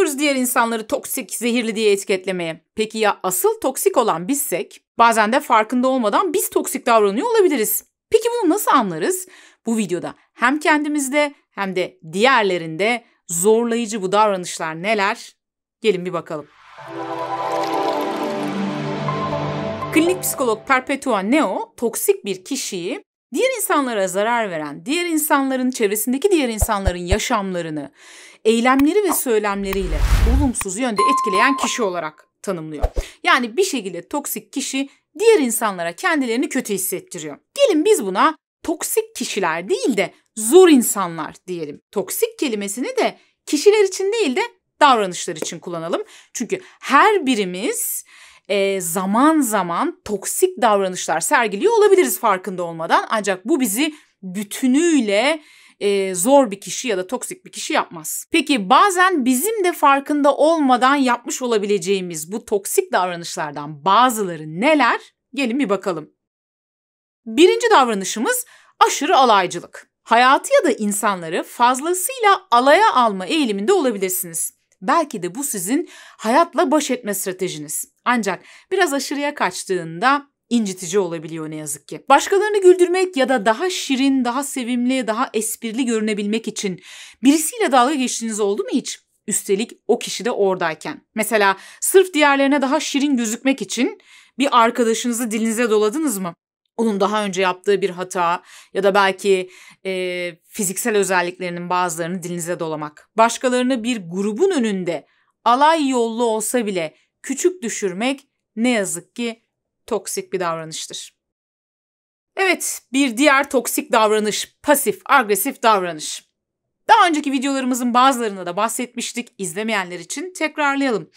bayılıyoruz diğer insanları toksik, zehirli diye etiketlemeye. Peki ya asıl toksik olan bizsek? Bazen de farkında olmadan biz toksik davranıyor olabiliriz. Peki bunu nasıl anlarız? Bu videoda hem kendimizde hem de diğerlerinde zorlayıcı bu davranışlar neler? Gelin bir bakalım. Klinik psikolog Perpetua Neo, toksik bir kişiyi diğer insanlara zarar veren, diğer insanların, çevresindeki diğer insanların yaşamlarını, eylemleri ve söylemleriyle olumsuz yönde etkileyen kişi olarak tanımlıyor. Yani bir şekilde toksik kişi diğer insanlara kendilerini kötü hissettiriyor. Gelin biz buna toksik kişiler değil de zor insanlar diyelim. Toksik kelimesini de kişiler için değil de davranışlar için kullanalım. Çünkü her birimiz zaman zaman toksik davranışlar sergiliyor olabiliriz farkında olmadan. Ancak bu bizi bütünüyle zor bir kişi ya da toksik bir kişi yapmaz. Peki bazen bizim de farkında olmadan yapmış olabileceğimiz bu toksik davranışlardan bazıları neler? Gelin bir bakalım. Birinci davranışımız aşırı alaycılık. Hayatı ya da insanları fazlasıyla alaya alma eğiliminde olabilirsiniz. Belki de bu sizin hayatla baş etme stratejiniz. Ancak biraz aşırıya kaçtığında incitici olabiliyor ne yazık ki. Başkalarını güldürmek ya da daha şirin, daha sevimli, daha esprili görünebilmek için birisiyle dalga geçtiğiniz oldu mu hiç? Üstelik o kişi de oradayken. Mesela sırf diğerlerine daha şirin gözükmek için bir arkadaşınızı dilinize doladınız mı? Onun daha önce yaptığı bir hata ya da belki fiziksel özelliklerinin bazılarını dilinize dolamak. Başkalarını bir grubun önünde alay yollu olsa bile küçük düşürmek ne yazık ki toksik bir davranıştır. Evet, bir diğer toksik davranış, pasif agresif davranış. Daha önceki videolarımızın bazılarında da bahsetmiştik. İzlemeyenler için tekrarlayalım.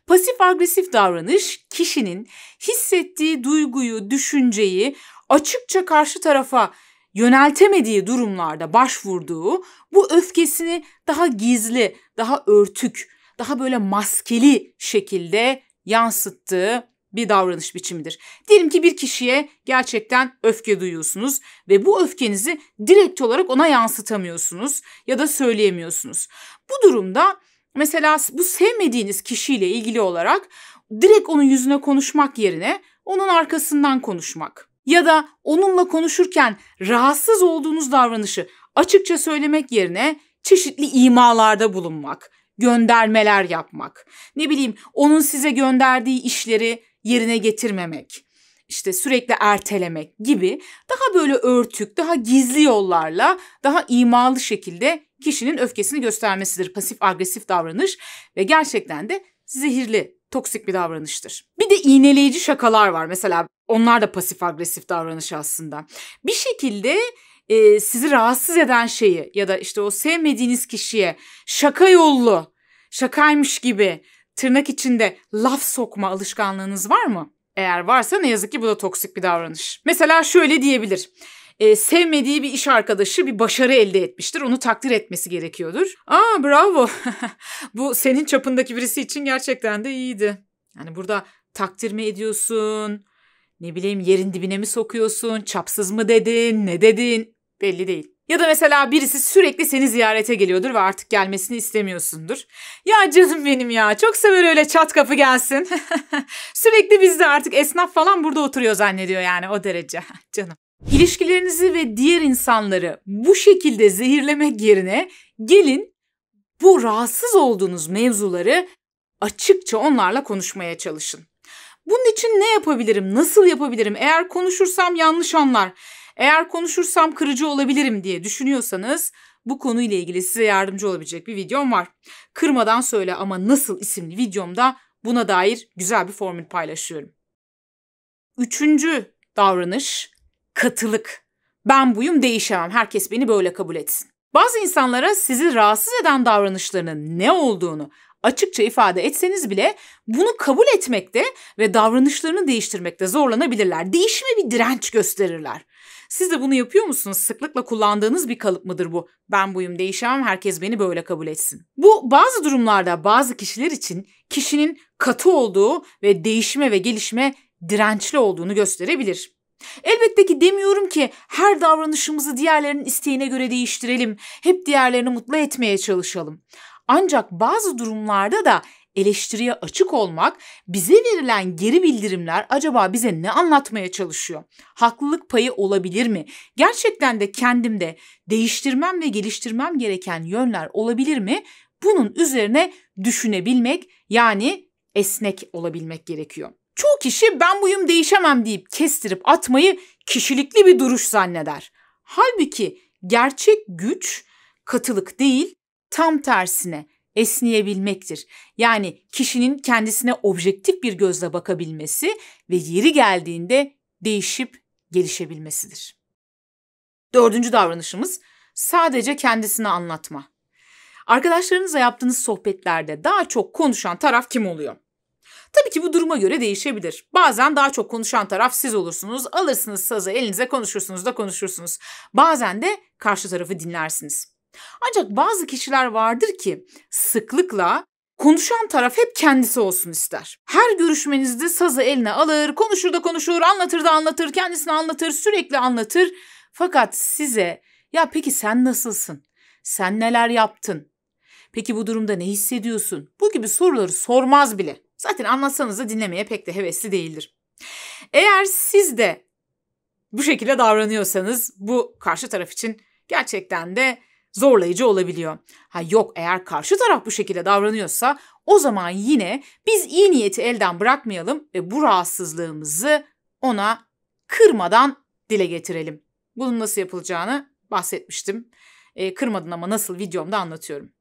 Pasif agresif davranış kişinin hissettiği duyguyu, düşünceyi açıkça karşı tarafa yöneltemediği durumlarda başvurduğu, bu öfkesini daha gizli, daha örtük, daha böyle maskeli şekilde yansıttığı bir davranış biçimidir. Diyelim ki bir kişiye gerçekten öfke duyuyorsunuz ve bu öfkenizi direkt olarak ona yansıtamıyorsunuz ya da söyleyemiyorsunuz. Bu durumda mesela bu sevmediğiniz kişiyle ilgili olarak direkt onun yüzüne konuşmak yerine onun arkasından konuşmak ya da onunla konuşurken rahatsız olduğunuz davranışı açıkça söylemek yerine çeşitli imalarda bulunmak, göndermeler yapmak, ne bileyim onun size gönderdiği işleri yerine getirmemek, işte sürekli ertelemek gibi daha böyle örtük, daha gizli yollarla, daha imalı şekilde kişinin öfkesini göstermesidir pasif agresif davranış ve gerçekten de zehirli, toksik bir davranıştır. Bir de iğneleyici şakalar var mesela, onlar da pasif agresif davranış aslında. Bir şekilde sizi rahatsız eden şeyi ya da işte o sevmediğiniz kişiye şaka yollu, şakaymış gibi tırnak içinde laf sokma alışkanlığınız var mı? Eğer varsa ne yazık ki bu da toksik bir davranış. Mesela şöyle diyebilir. Sevmediği bir iş arkadaşı bir başarı elde etmiştir. Onu takdir etmesi gerekiyordur. Aa bravo. Bu senin çapındaki birisi için gerçekten de iyiydi. Yani burada takdir mi ediyorsun? Ne bileyim yerin dibine mi sokuyorsun? Çapsız mı dedin? Ne dedin? Belli değil. Ya da mesela birisi sürekli seni ziyarete geliyordur ve artık gelmesini istemiyorsundur. Ya canım benim ya, çok sever öyle çat kapı gelsin. Sürekli bizde artık esnaf falan burada oturuyor zannediyor yani, o derece canım. İlişkilerinizi ve diğer insanları bu şekilde zehirlemek yerine gelin bu rahatsız olduğunuz mevzuları açıkça onlarla konuşmaya çalışın. Bunun için ne yapabilirim, nasıl yapabilirim, eğer konuşursam yanlış anlar, eğer konuşursam kırıcı olabilirim diye düşünüyorsanız bu konuyla ilgili size yardımcı olabilecek bir videom var. Kırmadan Söyle Ama Nasıl isimli videomda buna dair güzel bir formül paylaşıyorum. Üçüncü davranış, katılık. Ben buyum, değişemem, herkes beni böyle kabul etsin. Bazı insanlara sizi rahatsız eden davranışlarının ne olduğunu açıkça ifade etseniz bile bunu kabul etmekte ve davranışlarını değiştirmekte zorlanabilirler. Değişime bir direnç gösterirler. Siz de bunu yapıyor musunuz? Sıklıkla kullandığınız bir kalıp mıdır bu? Ben buyum, değişemem, herkes beni böyle kabul etsin. Bu bazı durumlarda bazı kişiler için kişinin katı olduğu ve değişime ve gelişime dirençli olduğunu gösterebilir. Elbette ki demiyorum ki her davranışımızı diğerlerinin isteğine göre değiştirelim, hep diğerlerini mutlu etmeye çalışalım. Ancak bazı durumlarda da eleştiriye açık olmak, bize verilen geri bildirimler acaba bize ne anlatmaya çalışıyor? Haklılık payı olabilir mi? Gerçekten de kendimde değiştirmem ve geliştirmem gereken yönler olabilir mi? Bunun üzerine düşünebilmek, yani esnek olabilmek gerekiyor. Çoğu kişi ben buyum değişemem deyip kestirip atmayı kişilikli bir duruş zanneder. Halbuki gerçek güç katılık değil, tam tersine esneyebilmektir. Yani kişinin kendisine objektif bir gözle bakabilmesi ve yeri geldiğinde değişip gelişebilmesidir. 4. davranışımız sadece kendisini anlatma. Arkadaşlarınızla yaptığınız sohbetlerde daha çok konuşan taraf kim oluyor? Tabii ki bu duruma göre değişebilir. Bazen daha çok konuşan taraf siz olursunuz. Alırsınız sazı elinize, konuşursunuz. Bazen de karşı tarafı dinlersiniz. Ancak bazı kişiler vardır ki sıklıkla konuşan taraf hep kendisi olsun ister. Her görüşmenizde sazı eline alır, konuşur, anlatır, kendisini anlatır, sürekli anlatır. Fakat size ya peki sen nasılsın? Sen neler yaptın? Peki bu durumda ne hissediyorsun? Bu gibi soruları sormaz bile. Zaten anlatsanız da dinlemeye pek de hevesli değildir. Eğer siz de bu şekilde davranıyorsanız bu karşı taraf için gerçekten de zorlayıcı olabiliyor. Eğer karşı taraf bu şekilde davranıyorsa o zaman yine biz iyi niyeti elden bırakmayalım ve bu rahatsızlığımızı ona kırmadan dile getirelim. Bunun nasıl yapılacağını bahsetmiştim. Kırmadan ama nasıl videomda anlatıyorum.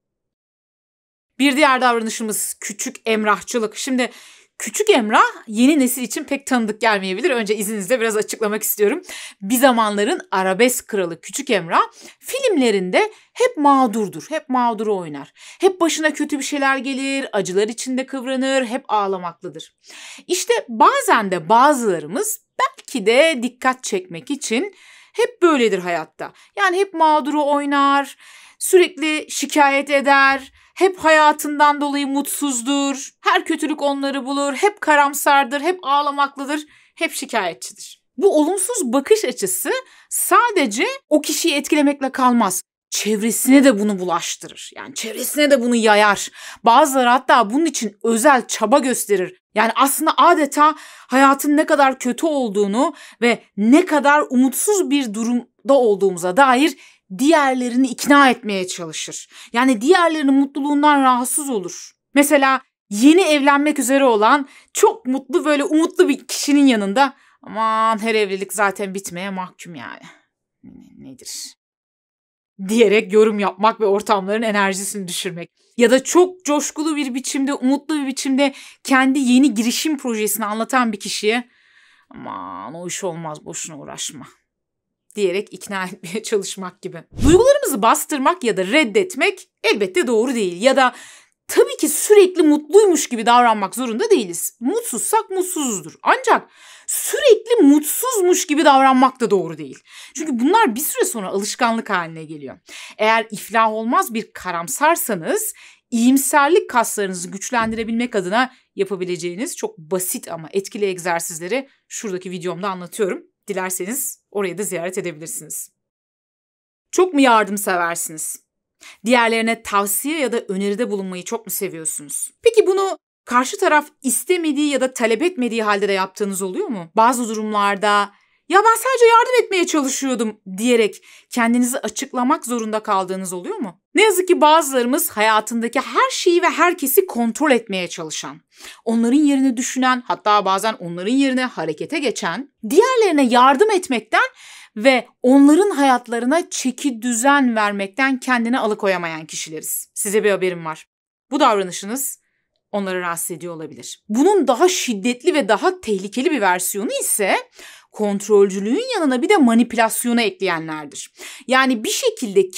Bir diğer davranışımız küçük emrahçılık. Şimdi küçük emrah yeni nesil için pek tanıdık gelmeyebilir. Önce izninizle biraz açıklamak istiyorum. Bir zamanların arabesk kralı Küçük Emrah filmlerinde hep mağdurdur. Hep mağduru oynar. Hep başına kötü bir şeyler gelir, acılar içinde kıvranır, hep ağlamaklıdır. İşte bazen de bazılarımız belki de dikkat çekmek için hep böyledir hayatta. Yani hep mağduru oynar, sürekli şikayet eder, hep hayatından dolayı mutsuzdur, her kötülük onları bulur, hep karamsardır, hep ağlamaklıdır, hep şikayetçidir. Bu olumsuz bakış açısı sadece o kişiyi etkilemekle kalmaz. Çevresine de bunu bulaştırır. Yani çevresine de bunu yayar. Bazıları hatta bunun için özel çaba gösterir. Yani aslında adeta hayatın ne kadar kötü olduğunu ve ne kadar umutsuz bir durumda olduğumuza dair diğerlerini ikna etmeye çalışır. Yani diğerlerinin mutluluğundan rahatsız olur. Mesela yeni evlenmek üzere olan çok mutlu böyle umutlu bir kişinin yanında aman her evlilik zaten bitmeye mahkum yani. Nedir? Diyerek yorum yapmak ve ortamların enerjisini düşürmek. Ya da çok coşkulu bir biçimde, umutlu bir biçimde kendi yeni girişim projesini anlatan bir kişiye aman o iş olmaz boşuna uğraşma diyerek ikna etmeye çalışmak gibi. Duygularımızı bastırmak ya da reddetmek elbette doğru değil. Ya da tabii ki sürekli mutluymuş gibi davranmak zorunda değiliz. Mutsuzsak mutsuzuzdur. Ancak sürekli mutsuzmuş gibi davranmak da doğru değil. Çünkü bunlar bir süre sonra alışkanlık haline geliyor. Eğer iflah olmaz bir karamsarsanız iyimserlik kaslarınızı güçlendirebilmek adına yapabileceğiniz çok basit ama etkili egzersizleri şuradaki videomda anlatıyorum. Dilerseniz orayı da ziyaret edebilirsiniz. Çok mu yardımseversiniz? Diğerlerine tavsiye ya da öneride bulunmayı çok mu seviyorsunuz? Peki bunu karşı taraf istemediği ya da talep etmediği halde de yaptığınız oluyor mu? Bazı durumlarda ya ben sadece yardım etmeye çalışıyordum diyerek kendinizi açıklamak zorunda kaldığınız oluyor mu? Ne yazık ki bazılarımız hayatındaki her şeyi ve herkesi kontrol etmeye çalışan, onların yerine düşünen, hatta bazen onların yerine harekete geçen, diğerlerine yardım etmekten ve onların hayatlarına çeki düzen vermekten kendini alıkoyamayan kişileriz. Size bir haberim var. Bu davranışınız onları rahatsız ediyor olabilir. Bunun daha şiddetli ve daha tehlikeli bir versiyonu ise kontrolcülüğün yanına bir de manipülasyonu ekleyenlerdir. Yani bir şekilde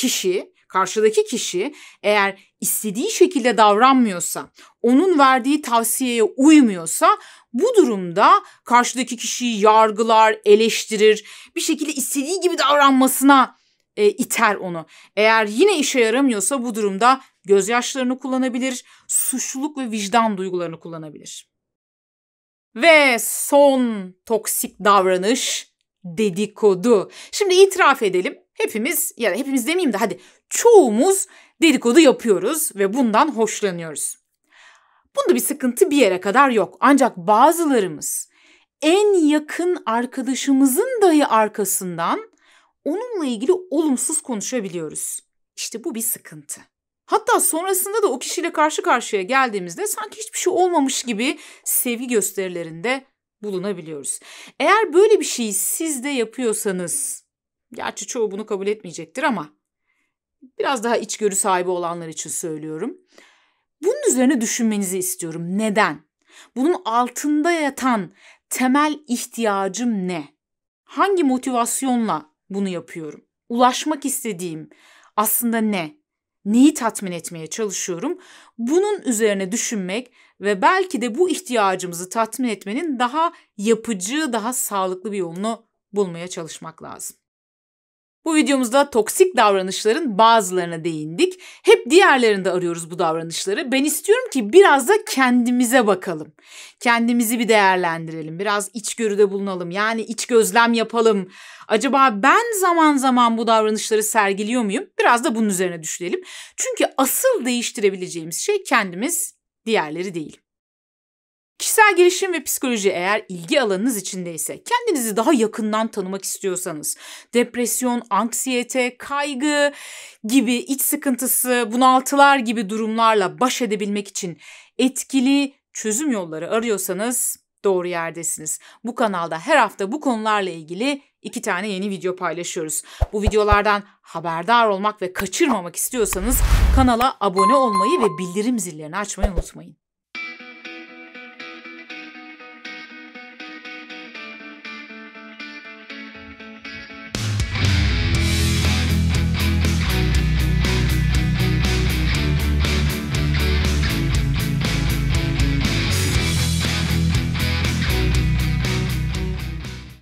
karşıdaki kişi eğer istediği şekilde davranmıyorsa, onun verdiği tavsiyeye uymuyorsa bu durumda karşıdaki kişiyi yargılar, eleştirir, bir şekilde istediği gibi davranmasına iter onu. Eğer yine işe yaramıyorsa bu durumda gözyaşlarını kullanabilir, suçluluk ve vicdan duygularını kullanabilir. Ve son toksik davranış dedikodu. Şimdi itiraf edelim. Hepimiz ya da hepimiz demeyeyim de hadi çoğumuz Dedikodu yapıyoruz ve bundan hoşlanıyoruz. Bunda bir sıkıntı bir yere kadar yok. Ancak bazılarımız en yakın arkadaşımızın dahi arkasından onunla ilgili olumsuz konuşabiliyoruz. İşte bu bir sıkıntı. Hatta sonrasında da o kişiyle karşı karşıya geldiğimizde sanki hiçbir şey olmamış gibi sevgi gösterilerinde bulunabiliyoruz. Eğer böyle bir şeyi siz de yapıyorsanız, gerçi çoğu bunu kabul etmeyecektir ama biraz daha içgörü sahibi olanlar için söylüyorum. Bunun üzerine düşünmenizi istiyorum. Neden? Bunun altında yatan temel ihtiyacım ne? Hangi motivasyonla bunu yapıyorum? Ulaşmak istediğim aslında ne? Neyi tatmin etmeye çalışıyorum? Bunun üzerine düşünmek ve belki de bu ihtiyacımızı tatmin etmenin daha yapıcı, daha sağlıklı bir yolunu bulmaya çalışmak lazım. Bu videomuzda toksik davranışların bazılarına değindik. Hep diğerlerinde arıyoruz bu davranışları. Ben istiyorum ki biraz da kendimize bakalım. Kendimizi bir değerlendirelim. Biraz içgörüde bulunalım. Yani iç gözlem yapalım. Acaba ben zaman zaman bu davranışları sergiliyor muyum? Biraz da bunun üzerine düşünelim. Çünkü asıl değiştirebileceğimiz şey kendimiz, diğerleri değil. Kişisel gelişim ve psikoloji eğer ilgi alanınız içindeyse, kendinizi daha yakından tanımak istiyorsanız, depresyon, anksiyete, kaygı gibi iç sıkıntısı, bunaltılar gibi durumlarla baş edebilmek için etkili çözüm yolları arıyorsanız doğru yerdesiniz. Bu kanalda her hafta bu konularla ilgili 2 tane yeni video paylaşıyoruz. Bu videolardan haberdar olmak ve kaçırmamak istiyorsanız kanala abone olmayı ve bildirim zillerini açmayı unutmayın.